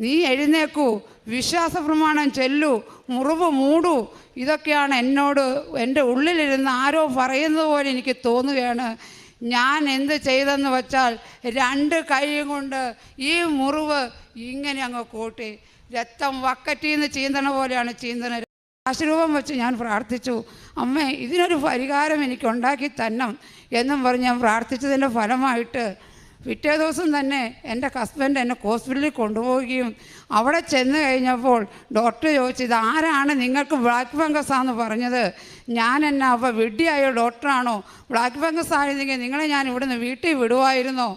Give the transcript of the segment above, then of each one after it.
നീ എഴുന്നേക്കൂ, വിശ്വാസ പ്രമാണം ചെല്ലൂ, മുറിവ് മൂടൂ. ഇതൊക്കെയാണ് എന്നോട് എൻ്റെ ഉള്ളിലിരുന്ന് ആരോ പറയുന്നത് പോലെ എനിക്ക് തോന്നുകയാണ്. ഞാൻ എന്ത് ചെയ്തെന്ന് വെച്ചാൽ 2 കൈയും കൊണ്ട് ഈ മുറിവ് ഇങ്ങനെ അങ്ങ് കൂട്ടി. രക്തം വക്കറ്റിൽ നിന്ന് ചീന്തണ പോലെയാണ് ചീന്തണ. ആശീർവാദം വെച്ച് ഞാൻ പ്രാർത്ഥിച്ചു, അമ്മേ ഇതിനൊരു പരിഹാരം എനിക്ക് ഉണ്ടാക്കി തരണം എന്നും പറഞ്ഞ് ഞാൻ പ്രാർത്ഥിച്ചതിൻ്റെ ഫലമായിട്ട് പിറ്റേ ദിവസം തന്നെ എൻ്റെ ഹസ്ബൻഡ് എന്നെ ഹോസ്പിറ്റലിൽ കൊണ്ടുപോവുകയും അവിടെ ചെന്ന് കഴിഞ്ഞപ്പോൾ ഡോക്ടർ ചോദിച്ചു, ഇത് ആരാണ് നിങ്ങൾക്ക് ബ്ലാക്ക് ഫംഗസ് ആണെന്ന് പറഞ്ഞത്? ഞാൻ എന്നാ അപ്പോൾ വിഡ്ഢിയായ ഡോക്ടറാണോ? ബ്ലാക്ക് ഫംഗസ് ആയിരുന്നെങ്കിൽ നിങ്ങളെ ഞാൻ ഇവിടുന്ന് വീട്ടിൽ വിടുമായിരുന്നോ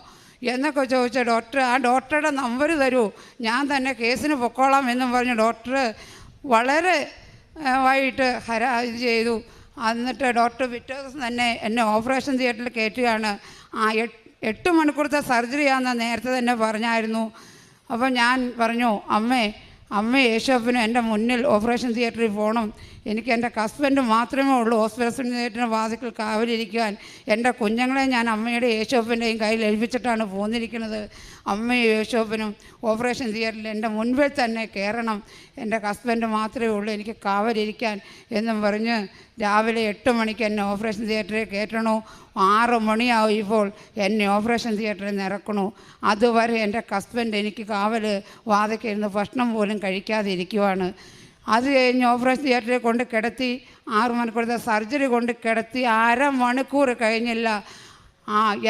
എന്നൊക്കെ ചോദിച്ച ഡോക്ടർ, ആ ഡോക്ടറുടെ നമ്പർ തരൂ, ഞാൻ തന്നെ കേസിന് പൊക്കോളാം എന്നും പറഞ്ഞ് ഡോക്ടർ വളരെ വൈകിട്ട് ഇത് ചെയ്തു. എന്നിട്ട് ഡോക്ടർ പിറ്റേ ദിവസം തന്നെ എന്നെ ഓപ്പറേഷൻ തിയേറ്ററിൽ കയറ്റുകയാണ്. 8 മണിക്കൂറത്തെ സർജറിയാണെന്ന് നേരത്തെ തന്നെ പറഞ്ഞായിരുന്നു. അപ്പോൾ ഞാൻ പറഞ്ഞു, അമ്മ യേശുവിന് എൻ്റെ മുന്നിൽ ഓപ്പറേഷൻ തിയേറ്ററിൽ പോകണം. എനിക്ക് എൻ്റെ ഹസ്ബൻഡ് മാത്രമേ ഉള്ളൂ ഓപ്പറേഷൻ തിയേറ്ററിന് വാതിക്കൽ കാവലിരിക്കുവാൻ. എൻ്റെ കുഞ്ഞുങ്ങളെ ഞാൻ അമ്മയുടെ യേശുവിൻ്റെയും കയ്യിൽ ഏൽപ്പിച്ചിട്ടാണ് പോന്നിരിക്കുന്നത്. അമ്മയും യേശുവിനും ഓപ്പറേഷൻ തിയേറ്ററിൽ എൻ്റെ മുൻപിൽ തന്നെ കയറണം. എൻ്റെ ഹസ്ബൻഡ് മാത്രമേ ഉള്ളൂ എനിക്ക് കാവലിരിക്കാൻ എന്നും പറഞ്ഞ് രാവിലെ 8 മണിക്ക് എന്നെ ഓപ്പറേഷൻ തിയേറ്ററിൽ കയറ്റണു. 6 മണിയാവും ഇപ്പോൾ എന്നെ ഓപ്പറേഷൻ തിയേറ്ററിൽ നിന്ന് ഇറക്കണു. അതുവരെ എൻ്റെ ഹസ്ബൻഡ് എനിക്ക് കാവൽ വാതിക്കലിരുന്ന് ഭക്ഷണം പോലും കഴിക്കാതെ ഇരിക്കുവാണ്. അത് കഴിഞ്ഞ് ഓപ്പറേഷൻ തിയേറ്ററിൽ കൊണ്ട് കിടത്തി 6 മണിക്കൂറത്തെ സർജറി കൊണ്ട് കിടത്തി 1/2 മണിക്കൂർ കഴിഞ്ഞില്ല,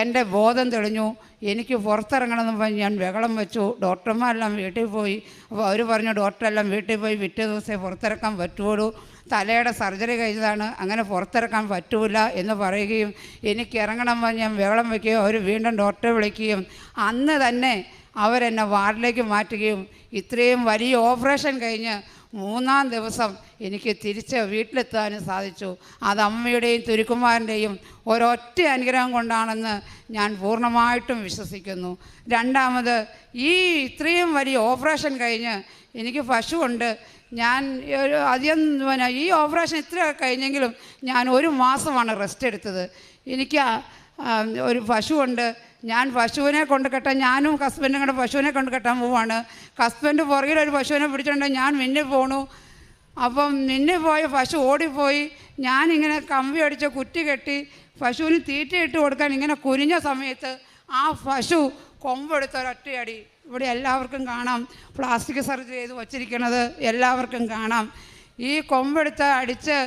എൻ്റെ ബോധം തെളിഞ്ഞു. എനിക്ക് പുറത്തിറങ്ങണമെന്ന് പറഞ്ഞ് ഞാൻ ബഹളം വെച്ചു. ഡോക്ടർമാരെല്ലാം വീട്ടിൽ പോയി. അപ്പോൾ അവർ പറഞ്ഞു, ഡോക്ടറെല്ലാം വീട്ടിൽ പോയി, പിറ്റേ ദിവസമേ പുറത്തിറക്കാൻ പറ്റുള്ളൂ, തലയുടെ സർജറി കഴിഞ്ഞതാണ്, അങ്ങനെ പുറത്തിറക്കാൻ പറ്റൂല എന്ന് പറയുകയും എനിക്ക് ഇറങ്ങണം പറഞ്ഞ് ഞാൻ ബഹളം വയ്ക്കുകയും അവർ വീണ്ടും ഡോക്ടറെ വിളിക്കുകയും അന്ന് തന്നെ അവരെന്നെ വാർഡിലേക്ക് മാറ്റുകയും ഇത്രയും വലിയ ഓപ്പറേഷൻ കഴിഞ്ഞ് 3-ാം ദിവസം എനിക്ക് തിരിച്ച് വീട്ടിലെത്താനും സാധിച്ചു. അത് അമ്മയുടെയും തുരുക്കുമാരൻ്റെയും ഒരൊറ്റ അനുഗ്രഹം കൊണ്ടാണെന്ന് ഞാൻ പൂർണ്ണമായിട്ടും വിശ്വസിക്കുന്നു. രണ്ടാമത്, ഇത്രയും വലിയ ഓപ്പറേഷൻ കഴിഞ്ഞ് എനിക്ക് പശുവുണ്ട്. ഞാൻ ഈ ഓപ്പറേഷൻ ഇത്ര കഴിഞ്ഞെങ്കിലും ഞാൻ 1 മാസമാണ് റെസ്റ്റ് എടുത്തത്. എനിക്ക് ഒരു പശുവുണ്ട്. ഞാൻ പശുവിനെ കൊണ്ട് കെട്ടാൻ, ഞാനും ഹസ്ബൻഡും കൂടെ പശുവിനെ കൊണ്ട് കെട്ടാൻ പോവാണ്. ഹസ്ബൻഡ് പുറകിലൊരു പശുവിനെ പിടിച്ചിട്ടുണ്ട്, ഞാൻ മുന്നിൽ പോണു. അപ്പം മുന്നിൽ പോയ പശു ഓടിപ്പോയി. ഞാനിങ്ങനെ കമ്പി അടിച്ച് കുറ്റി കെട്ടി പശുവിന് തീറ്റയിട്ട് കൊടുക്കാൻ ഇങ്ങനെ കുനിഞ്ഞ സമയത്ത് ആ പശു കൊമ്പെടുത്ത ഒരൊറ്റയടി. ഇവിടെ എല്ലാവർക്കും കാണാം, പ്ലാസ്റ്റിക് സർജറി ചെയ്ത് വച്ചിരിക്കുന്നത് എല്ലാവർക്കും കാണാം. ഈ കൊമ്പെടുത്ത് അടിച്ച്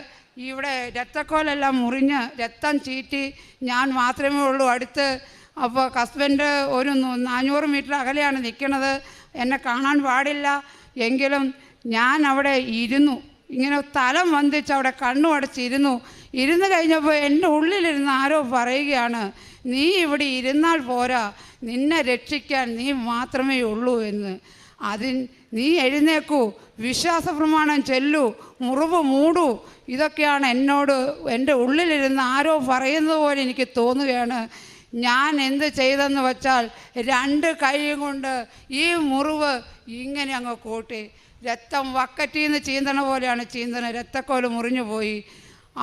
ഇവിടെ രക്തക്കോലെല്ലാം മുറിഞ്ഞ് രക്തം ചീറ്റി. ഞാൻ മാത്രമേ ഉള്ളൂ അടുത്ത്. അപ്പോൾ ഹസ്ബൻഡ് ഒരു 400 മീറ്റർ അകലെയാണ് നിൽക്കുന്നത്, എന്നെ കാണാൻ പാടില്ല. എങ്കിലും ഞാൻ അവിടെ ഇരുന്നു, ഇങ്ങനെ തലം വന്ദിച്ച് അവിടെ കണ്ണു അടച്ചിരുന്നു. ഇരുന്ന് കഴിഞ്ഞപ്പോൾ എൻ്റെ ഉള്ളിലിരുന്ന് ആരോ പറയുകയാണ്, നീ ഇവിടെ ഇരുന്നാൽ പോരാ, നിന്നെ രക്ഷിക്കാൻ നീ മാത്രമേ ഉള്ളൂ എന്ന്. നീ എഴുന്നേക്കൂ, വിശ്വാസ പ്രമാണം ചെല്ലൂ, മുറിവ് മൂടൂ. ഇതൊക്കെയാണ് എന്നോട് എൻ്റെ ഉള്ളിലിരുന്ന് ആരോ പറയുന്നത് പോലെ എനിക്ക് തോന്നുകയാണ്. ഞാൻ എന്ത് ചെയ്തെന്ന് വെച്ചാൽ 2 കൈയും കൊണ്ട് ഈ മുറിവ് ഇങ്ങനെ അങ്ങ് കൂട്ടി. രക്തം വക്കറ്റിൽ നിന്ന് ചീന്തണ പോലെയാണ് ചീന്തണ. രക്തക്കോല് മുറിഞ്ഞു പോയി.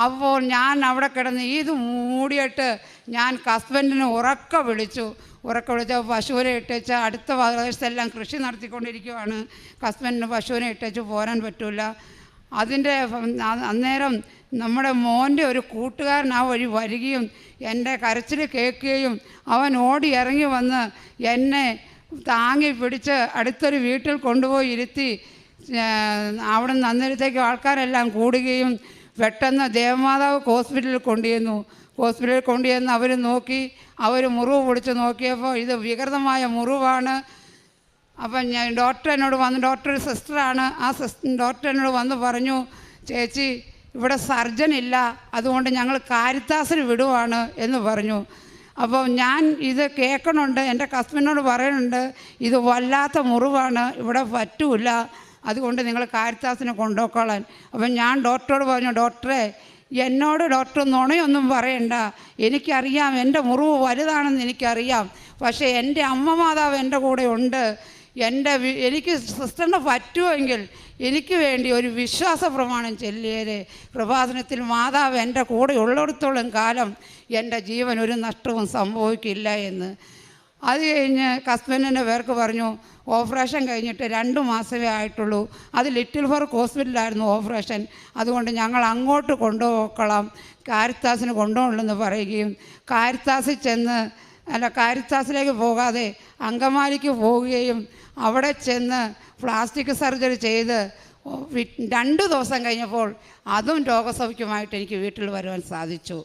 അപ്പോൾ ഞാൻ അവിടെ കിടന്ന് ഇത് മൂടിയിട്ട് ഞാൻ ഹസ്ബൻഡിനെ ഉറക്കെ വിളിച്ചു. പശുവിനെ ഇട്ടേച്ച് അടുത്ത പ്രദേശത്തെല്ലാം കൃഷി നടത്തിക്കൊണ്ടിരിക്കുവാണ്. ഹസ്ബൻഡിന് പശുവിനെ ഇട്ടേച്ച് പോരാൻ പറ്റില്ല. അന്നേരം നമ്മുടെ മോൻ്റെ ഒരു കൂട്ടുകാരൻ ആ വഴി വരികയും എൻ്റെ കരച്ചിൽ കേൾക്കുകയും അവൻ ഓടി ഇറങ്ങി വന്ന് എന്നെ താങ്ങി പിടിച്ച് അടുത്തൊരു വീട്ടിൽ കൊണ്ടുപോയി ഇരുത്തി. അവിടെ നിന്ന് അന്നേരത്തേക്ക് ആൾക്കാരെല്ലാം കൂടുകയും പെട്ടെന്ന് ദേവമാതാവ് ഹോസ്പിറ്റലിൽ കൊണ്ടുചെന്ന് അവർ നോക്കി. അവർ മുറിവ് പൊടിച്ച് നോക്കിയപ്പോൾ ഇത് വികൃതമായ മുറിവാണ്. അപ്പം ഞാൻ ഡോക്ടർ സിസ്റ്ററാണ്. ആ ഡോക്ടർ എന്നോട് വന്ന് പറഞ്ഞു, ചേച്ചി ഇവിടെ സർജൻ ഇല്ല, അതുകൊണ്ട് ഞങ്ങൾ കാരിത്താസിന് വിടുവാണ് എന്ന് പറഞ്ഞു. അപ്പോൾ ഞാൻ ഇത് കേൾക്കണുണ്ട്, എൻ്റെ ഹസ്ബൻഡിനോട് പറയുന്നുണ്ട്, ഇത് വല്ലാത്ത മുറിവാണ്, ഇവിടെ പറ്റൂല, അതുകൊണ്ട് നിങ്ങൾ കാരിത്താസിനെ കൊണ്ടുപോയിക്കോളാൻ. അപ്പം ഞാൻ ഡോക്ടറോട് പറഞ്ഞു, ഡോക്ടറെ എന്നോട് ഡോക്ടർ നുണയൊന്നും പറയണ്ട, എനിക്കറിയാം എൻ്റെ മുറിവ് വലുതാണെന്ന് എനിക്കറിയാം, പക്ഷേ എൻ്റെ അമ്മ മാതാവ് എൻ്റെ കൂടെ ഉണ്ട്. എനിക്ക് സിസ്റ്ററിന് പറ്റുമെങ്കിൽ എനിക്ക് വേണ്ടി ഒരു വിശ്വാസ പ്രമാണം ചെല്ലിയേരെ. കൃപാസനത്തിൽ മാതാവ് എൻ്റെ കൂടെ ഉള്ളിടത്തോളം കാലം എൻ്റെ ജീവൻ ഒരു നഷ്ടവും സംഭവിക്കില്ല എന്ന്. അത് കഴിഞ്ഞ് ഹസ്ബൻഡിൻ്റെ പേർക്ക് പറഞ്ഞു ഓപ്പറേഷൻ കഴിഞ്ഞിട്ട് 2 മാസമേ ആയിട്ടുള്ളൂ, അത് ലിറ്റിൽ ഫർക്ക് ഹോസ്പിറ്റലായിരുന്നു ഓപ്പറേഷൻ, അതുകൊണ്ട് ഞങ്ങൾ അങ്ങോട്ട് കൊണ്ടുപോയിക്കോളാം, കാരിത്താസിന് കൊണ്ടുപോകണമെന്ന് പറയുകയും കാരിത്താസിലേക്ക് പോകാതെ അങ്കമാലിക്ക് പോവുകയും അവിടെ ചെന്ന് പ്ലാസ്റ്റിക് സർജറി ചെയ്ത് 2 ദിവസം കഴിഞ്ഞപ്പോൾ അതും രോഗസൗഖ്യമായിട്ട് എനിക്ക് വീട്ടിൽ വരുവാൻ സാധിച്ചു.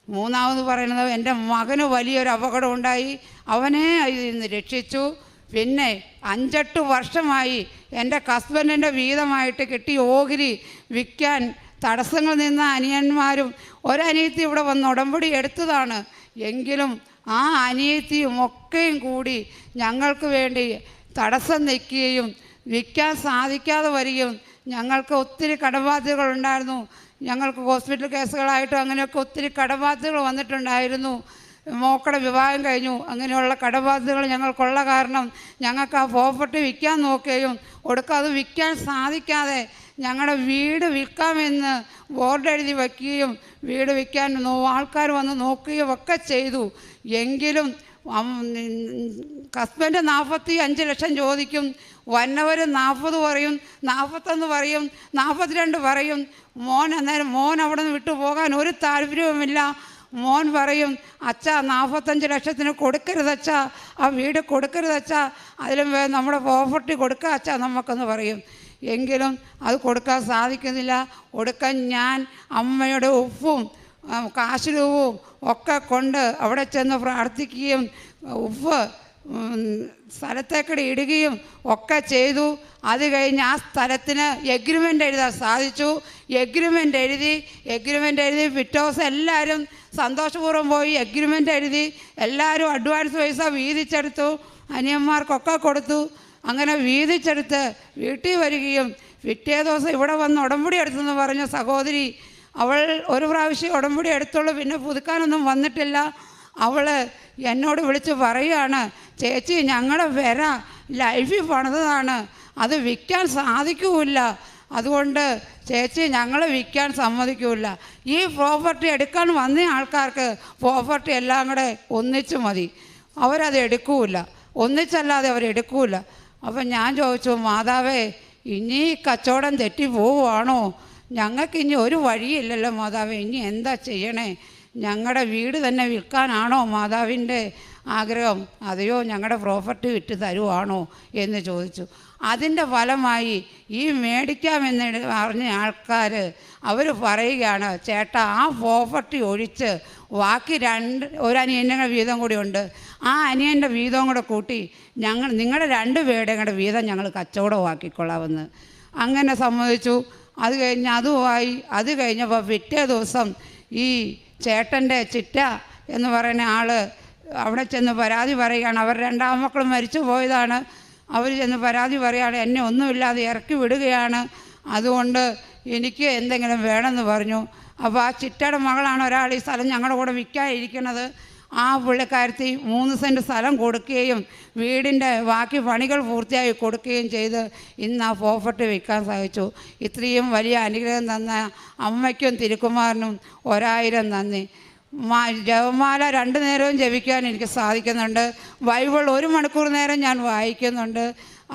മൂന്നാമത് പറയുന്നത് എൻ്റെ മകന് വലിയൊരു അപകടം ഉണ്ടായി, അവനെ ഇതിൽ നിന്ന് രക്ഷിച്ചു. പിന്നെ 5-8 വർഷമായി എൻ്റെ ഹസ്ബൻഡിൻ്റെ വീതമായിട്ട് കിട്ടിയ ഓഹരി വിൽക്കാൻ തടസ്സങ്ങൾ നിന്ന അനിയന്മാരും ഒരനിയത്തി ഇവിടെ വന്ന് ഉടമ്പടി എടുത്തതാണ്. എങ്കിലും ആ അനിയത്തിയും ഒക്കെയും കൂടി ഞങ്ങൾക്ക് വേണ്ടി തടസ്സം നിൽക്കുകയും വിൽക്കാൻ സാധിക്കാതെ വരികയും ഞങ്ങൾക്ക് ഒത്തിരി കടബാധ്യതകളുണ്ടായിരുന്നു. ഞങ്ങൾക്ക് ഹോസ്പിറ്റൽ കേസുകളായിട്ടും അങ്ങനെയൊക്കെ ഒത്തിരി കടബാധ്യതകൾ വന്നിട്ടുണ്ടായിരുന്നു. മോക്കടെ വിവാഹം കഴിഞ്ഞു. അങ്ങനെയുള്ള കടബാധ്യതകൾ ഞങ്ങൾക്കുള്ള കാരണം ഞങ്ങൾക്ക് ആ പ്രോപ്പർട്ടി വിൽക്കാൻ നോക്കുകയും അത് വിൽക്കാൻ സാധിക്കാതെ ഞങ്ങളുടെ വീട് വിൽക്കാമെന്ന് ബോർഡ് എഴുതി വയ്ക്കുകയും വീട് വിൽക്കാൻ ആൾക്കാർ വന്ന് നോക്കുകയും ഒക്കെ ചെയ്തു. എങ്കിലും ഹസ്ബൻഡ് 45 ലക്ഷം ചോദിക്കും, വന്നവർ 40 പറയും, 41 പറയും, 42 പറയും. അന്നേരം അവിടെ നിന്ന് വിട്ടു പോകാൻ ഒരു താല്പര്യവുമില്ല. മോൻ പറയും, അച്ഛാ 45 ലക്ഷത്തിന് കൊടുക്കരുതച്ഛാ, ആ വീട് കൊടുക്കരുതച്ഛാ, അതിലും നമ്മുടെ പ്രോപ്പർട്ടി കൊടുക്കുക അച്ഛാ നമുക്കെന്ന് പറയും. എങ്കിലും അത് കൊടുക്കാൻ സാധിക്കുന്നില്ല. കൊടുക്കാൻ ഞാൻ അമ്മയുടെ ഉപ്പും കാശ് രൂപവും ഒക്കെ കൊണ്ട് അവിടെ ചെന്ന് പ്രാർത്ഥിക്കുകയും ഉപ്പ് സ്ഥലത്തേക്കടി ഇടുകയും ഒക്കെ ചെയ്തു. അത് കഴിഞ്ഞ് ആ സ്ഥലത്തിന് എഗ്രിമെൻ്റ് എഴുതാൻ സാധിച്ചു. എഗ്രിമെൻ്റ് എഴുതി പിറ്റേ ദിവസം എല്ലാവരും സന്തോഷപൂർവ്വം പോയി എഗ്രിമെൻ്റ് എഴുതി എല്ലാവരും അഡ്വാൻസ് പൈസ വീതിച്ചെടുത്തു, അനിയന്മാർക്കൊക്കെ കൊടുത്തു. അങ്ങനെ വീതിച്ചെടുത്ത് വീട്ടിൽ വരികയും പിറ്റേ ദിവസം ഇവിടെ വന്ന് ഉടമ്പടി എടുത്തെന്ന് പറഞ്ഞ സഹോദരി, അവൾ ഒരു പ്രാവശ്യം ഉടമ്പടി എടുത്തുള്ളൂ, പിന്നെ പുതുക്കാനൊന്നും വന്നിട്ടില്ല. അവൾ എന്നോട് വിളിച്ച് പറയുകയാണ്, ചേച്ചി ഞങ്ങളുടെ വില ലൈഫിൽ പണിതാണ്, അത് വിൽക്കാൻ സാധിക്കില്ല, അതുകൊണ്ട് ചേച്ചി ഞങ്ങൾ വിൽക്കാൻ സമ്മതിക്കില്ല. ഈ പ്രോപ്പർട്ടി എടുക്കാൻ വന്ന ആൾക്കാർക്ക് പ്രോപ്പർട്ടി എല്ലാം കൂടെ ഒന്നിച്ച് മതി, അവരത് എടുക്കില്ല, ഒന്നിച്ചല്ലാതെ അവരെടുക്കില്ല. അപ്പം ഞാൻ ചോദിച്ചു, മാതാവേ ഇനി കച്ചവടം തെറ്റി പോവുകയാണോ? ഞങ്ങൾക്ക് ഇനി ഒരു വഴിയില്ലല്ലോ മാതാവേ, ഇനി എന്താ ചെയ്യണേ? ഞങ്ങളുടെ വീട് തന്നെ വിൽക്കാനാണോ മാതാവിൻ്റെ ആഗ്രഹം, അതെയോ ഞങ്ങളുടെ പ്രോപ്പർട്ടി വിറ്റ് തരുവാണോ എന്ന് ചോദിച്ചു. അതിൻ്റെ ഫലമായി ഈ മേടിക്കാമെന്ന് പറഞ്ഞ ആൾക്കാർ അവർ പറയുകയാണ്, ചേട്ടാ ആ പ്രോപ്പർട്ടി ഒഴിച്ച് ബാക്കി ഒരു അനിയൻ്റെ വീതം കൂടി ഉണ്ട്, ആ അനിയൻ്റെ വീതം കൂടെ കൂട്ടി നിങ്ങളുടെ 2 പേരുടെയും കൂടെ വീതം ഞങ്ങൾ കച്ചവടമാക്കിക്കൊള്ളാമെന്ന്. അങ്ങനെ സമ്മതിച്ചു. അത് കഴിഞ്ഞ് അതുമായി അത് കഴിഞ്ഞപ്പോൾ പിറ്റേ ദിവസം ഈ ചേട്ടൻ്റെ ചിറ്റ എന്ന് പറയുന്ന ആൾ അവിടെ ചെന്ന് പരാതി പറയുകയാണ്. അവർ 2 ആൺമക്കളും മരിച്ചു പോയതാണ്. അവർ ചെന്ന് പരാതി പറയുകയാണ്, എന്നെ ഒന്നുമില്ലാതെ ഇറക്കി വിടുകയാണ്, അതുകൊണ്ട് എനിക്ക് എന്തെങ്കിലും വേണമെന്ന് പറഞ്ഞു. അപ്പോൾ ആ ചിറ്റയുടെ മകളാണ് ഒരാൾ ഈ സ്ഥലം ഞങ്ങളുടെ കൂടെ വിൽക്കാനിരിക്കുന്നത്. ആ പുള്ളിക്കാരത്തി 3 സെൻറ്റ് സ്ഥലം കൊടുക്കുകയും വീടിൻ്റെ ബാക്കി പണികൾ പൂർത്തിയായി കൊടുക്കുകയും ചെയ്ത് ഇന്ന് ആ പ്രോപ്പർട്ടി വിൽക്കാൻ സാധിച്ചു. ഇത്രയും വലിയ അനുഗ്രഹം തന്ന അമ്മയ്ക്കും തിരുക്കുമാരനും 1000 നന്ദി. ജപമാല 2 നേരവും ജപിക്കാൻ എനിക്ക് സാധിക്കുന്നുണ്ട്. ബൈബിൾ 1 മണിക്കൂർ നേരം ഞാൻ വായിക്കുന്നുണ്ട്.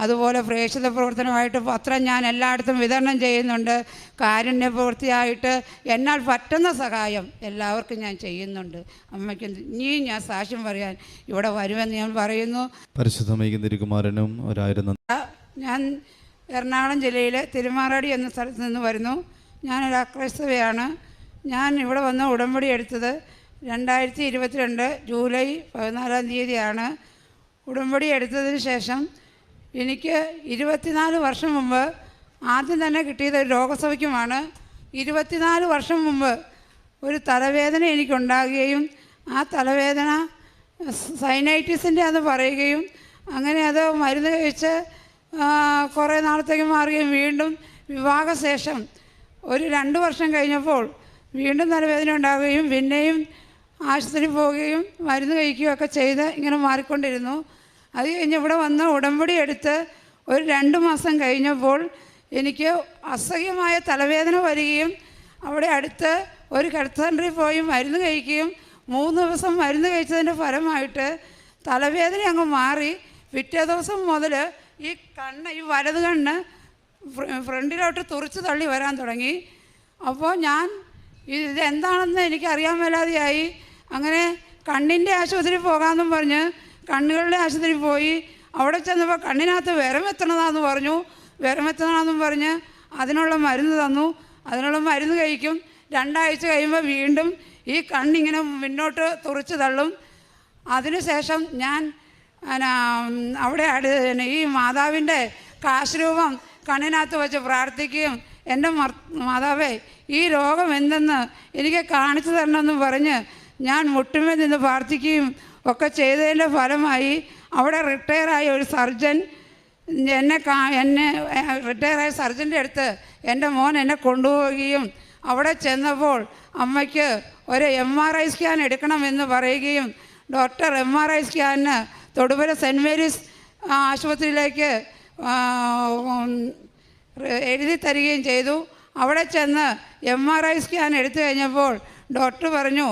അതുപോലെ പ്രേക്ഷിത പ്രവർത്തനമായിട്ട് പത്രം ഞാൻ എല്ലായിടത്തും വിതരണം ചെയ്യുന്നുണ്ട്. കാരുണ്യ പ്രവൃത്തിയായിട്ട് എന്നാൽ പറ്റുന്ന സഹായം എല്ലാവർക്കും ഞാൻ ചെയ്യുന്നുണ്ട്. അമ്മയ്ക്ക് ഇനിയും ഞാൻ സാക്ഷ്യം പറയാൻ ഇവിടെ വരുമെന്ന് ഞാൻ പറയുന്നു. പരിശുദ്ധമയ്ക്കും തിരുക്കുമാരനും 1000 നന്ദി. ഞാൻ എറണാകുളം ജില്ലയിലെ തിരുമാറാടി എന്ന സ്ഥലത്ത് നിന്ന് വരുന്നു. ഞാനൊരു അക്രൈസ്തവയാണ്. ഞാൻ ഇവിടെ വന്ന് ഉടമ്പടി എടുത്തത് 2022 ജൂലൈ 14 തീയതിയാണ്. ഉടമ്പടി എടുത്തതിന് ശേഷം എനിക്ക് 24 വർഷം മുമ്പ് ആദ്യം തന്നെ കിട്ടിയത് ഒരു രോഗസൗഖ്യമാണ്. 24 വർഷം മുമ്പ് ഒരു തലവേദന എനിക്കുണ്ടാകുകയും ആ തലവേദന സൈനൈറ്റിസിൻ്റെ അത് പറയുകയും അങ്ങനെ അത് മരുന്ന് കഴിച്ച് കുറേ നാളത്തേക്ക് മാറുകയും വീണ്ടും വിവാഹശേഷം ഒരു 2 വർഷം കഴിഞ്ഞപ്പോൾ വീണ്ടും തലവേദന ഉണ്ടാകുകയും പിന്നെയും ആശുപത്രി പോവുകയും മരുന്ന് കഴിക്കുകയൊക്കെ ചെയ്ത് ഇങ്ങനെ മാറിക്കൊണ്ടിരുന്നു. അത് കഴിഞ്ഞ് ഇവിടെ വന്ന് ഉടമ്പടി എടുത്ത് ഒരു 2 മാസം കഴിഞ്ഞപ്പോൾ എനിക്ക് അസഹ്യമായ തലവേദന വരികയും അവിടെ അടുത്ത് ഒരു ഹെൽത്ത് സെൻ്ററിൽ പോയി മരുന്ന് കഴിക്കുകയും 3 ദിവസം മരുന്ന് കഴിച്ചതിൻ്റെ ഫലമായിട്ട് തലവേദന അങ്ങ് മാറി. പിറ്റേ ദിവസം മുതൽ ഈ വലത് കണ്ണ് ഫ്രണ്ടിലോട്ട് തുറിച്ച് തള്ളി വരാൻ തുടങ്ങി. അപ്പോൾ ഞാൻ ഇതെന്താണെന്ന് എനിക്കറിയാൻ മേലാതെയായി. അങ്ങനെ കണ്ണിൻ്റെ ആശുപത്രി പോകാമെന്നും പറഞ്ഞ് കണ്ണുകളുടെ ആശുപത്രി പോയി. അവിടെ ചെന്നപ്പോൾ കണ്ണിനകത്ത് വിരമെത്തണതാണെന്ന് പറഞ്ഞു. വിരമെത്തണമെന്നും പറഞ്ഞ് അതിനുള്ള മരുന്ന് തന്നു. അതിനുള്ള മരുന്ന് കഴിക്കും. 2 ആഴ്ച കഴിയുമ്പോൾ വീണ്ടും ഈ കണ്ണിങ്ങനെ മുന്നോട്ട് തുറിച്ച് തള്ളും. അതിനുശേഷം ഞാൻ അവിടെ ഈ മാതാവിൻ്റെ കാശ് കണ്ണിനകത്ത് വെച്ച് പ്രാർത്ഥിക്കുകയും എൻ്റെ മാതാവേ ഈ രോഗം എന്തെന്ന് എനിക്ക് കാണിച്ചു തരണമെന്ന് പറഞ്ഞ് ഞാൻ മുട്ടുമേൽ നിന്ന് പ്രാർത്ഥിക്കുകയും ഒക്കെ ചെയ്തതിൻ്റെ ഫലമായി അവിടെ റിട്ടയറായ ഒരു സർജൻ എന്നെ റിട്ടയറായ സർജൻ്റെ അടുത്ത് എൻ്റെ മോൻ എന്നെ കൊണ്ടുപോവുകയും അവിടെ ചെന്നപ്പോൾ അമ്മയ്ക്ക് ഒരു MRI സ്കാൻ എടുക്കണമെന്ന് പറയുകയും ഡോക്ടർ MRI സ്കാനിന് തൊടുപുഴ സെൻറ്റ് മേരീസ് ആശുപത്രിയിലേക്ക് എഴുതി തരികയും ചെയ്തു. അവിടെ ചെന്ന് MRI സ്കാൻ എടുത്തു കഴിഞ്ഞപ്പോൾ ഡോക്ടർ പറഞ്ഞു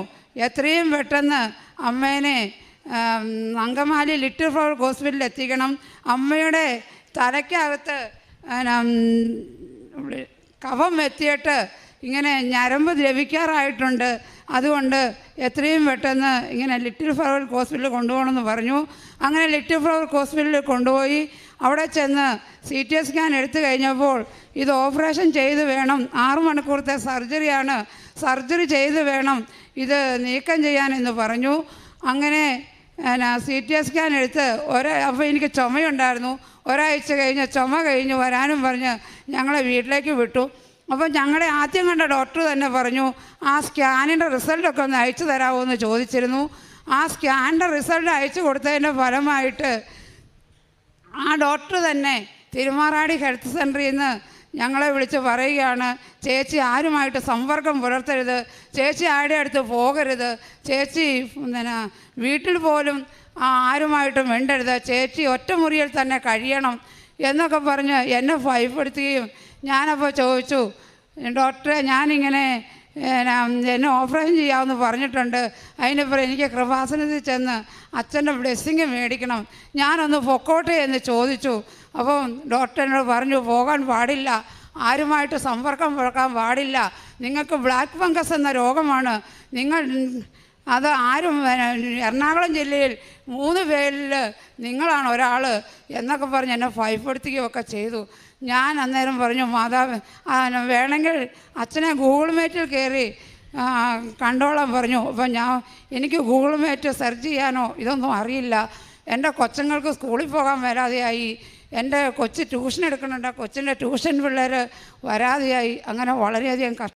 എത്രയും പെട്ടെന്ന് അമ്മേനെ അങ്കമാലി ലിറ്റിൽ ഫ്ലവർ ഹോസ്പിറ്റലിൽ എത്തിക്കണം. അമ്മയുടെ തലയ്ക്കകത്ത് കഫം എത്തിയിട്ട് ഇങ്ങനെ ഞരമ്പ് ദ്രവിക്കാറായിട്ടുണ്ട്. അതുകൊണ്ട് എത്രയും പെട്ടെന്ന് ഇങ്ങനെ ലിറ്റിൽ ഫ്ലവർ ഹോസ്പിറ്റലിൽ കൊണ്ടുപോകണമെന്ന് പറഞ്ഞു. അങ്ങനെ ലിറ്റിൽ ഫ്ലവർ ഹോസ്പിറ്റലിൽ കൊണ്ടുപോയി. അവിടെ ചെന്ന് CT സ്കാൻ എടുത്തു കഴിഞ്ഞപ്പോൾ ഇത് ഓപ്പറേഷൻ ചെയ്ത് വേണം, 6 മണിക്കൂറത്തെ സർജറിയാണ്, സർജറി ചെയ്ത് വേണം ഇത് നീക്കം ചെയ്യാനെന്ന് പറഞ്ഞു. അങ്ങനെ CT സ്കാൻ എടുത്ത് അപ്പോൾ എനിക്ക് ചുമയുണ്ടായിരുന്നു. ഒരാഴ്ച കഴിഞ്ഞ് ചുമ കഴിഞ്ഞ് വരാനും പറഞ്ഞ് ഞങ്ങളെ വീട്ടിലേക്ക് വിട്ടു. അപ്പോൾ ഞങ്ങളെ ആദ്യം കണ്ട ഡോക്ടർ തന്നെ പറഞ്ഞു ആ സ്കാനിൻ്റെ റിസൾട്ടൊക്കെ ഒന്ന് അയച്ചു തരാമോ എന്ന് ചോദിച്ചിരുന്നു. ആ സ്കാനിൻ്റെ റിസൾട്ട് അയച്ചു കൊടുത്തതിൻ്റെ ഫലമായിട്ട് ആ ഡോക്ടർ തന്നെ തിരുമാറാടി ഹെൽത്ത് സെൻ്ററിൽ നിന്ന് ഞങ്ങളെ വിളിച്ച് പറയുകയാണ് ചേച്ചി ആരുമായിട്ട് സമ്പർക്കം പുലർത്തരുത്, ചേച്ചി ആരുടെ അടുത്ത് പോകരുത്, ചേച്ചി വീട്ടിൽ പോലും ആരുമായിട്ടും മിണ്ടരുത്, ചേച്ചി ഒറ്റ മുറിയിൽ തന്നെ കഴിയണം എന്നൊക്കെ പറഞ്ഞ് എന്നെ ഭയപ്പെടുത്തുകയും ഞാനപ്പോൾ ചോദിച്ചു ഡോക്ടറെ ഞാനിങ്ങനെ എന്നെ ഓപ്പറേഷൻ ചെയ്യാമെന്ന് പറഞ്ഞിട്ടുണ്ട്, അതിനിപ്പോൾ എനിക്ക് കൃപാസനത്തിൽ ചെന്ന് അച്ഛൻ്റെ ബ്ലെസ്സിങ് മേടിക്കണം, ഞാനൊന്ന് പൊക്കോട്ടെ എന്ന് ചോദിച്ചു. അപ്പോൾ ഡോക്ടർ എന്നോട് പറഞ്ഞു പോകാൻ പാടില്ല, ആരുമായിട്ട് സമ്പർക്കം പുലർത്താൻ പാടില്ല, നിങ്ങൾക്ക് ബ്ലാക്ക് ഫംഗസ് എന്ന രോഗമാണ്, നിങ്ങൾ അത് ആരും എറണാകുളം ജില്ലയിൽ 3 പേരിൽ നിങ്ങളാണ് ഒരാൾ എന്നൊക്കെ പറഞ്ഞ് എന്നെ ഭയപ്പെടുത്തുകയൊക്കെ ചെയ്തു. ഞാൻ അന്നേരം പറഞ്ഞു മാതാവ് വേണമെങ്കിൽ അച്ഛനെ ഗൂഗിൾ മീറ്റിൽ കയറി കണ്ടോളാൻ പറഞ്ഞു. അപ്പം എനിക്ക് ഗൂഗിൾ മീറ്റ് സെർച്ച് ചെയ്യാനോ ഇതൊന്നും അറിയില്ല, എൻ്റെ കൊച്ചുങ്ങൾക്ക് സ്കൂളിൽ പോകാൻ വരാതെയായി, എൻ്റെ കൊച്ച് ട്യൂഷൻ എടുക്കുന്നുണ്ട്, കൊച്ചിൻ്റെ ട്യൂഷൻ പിള്ളേർ വരാതെയായി, അങ്ങനെ വളരെയധികം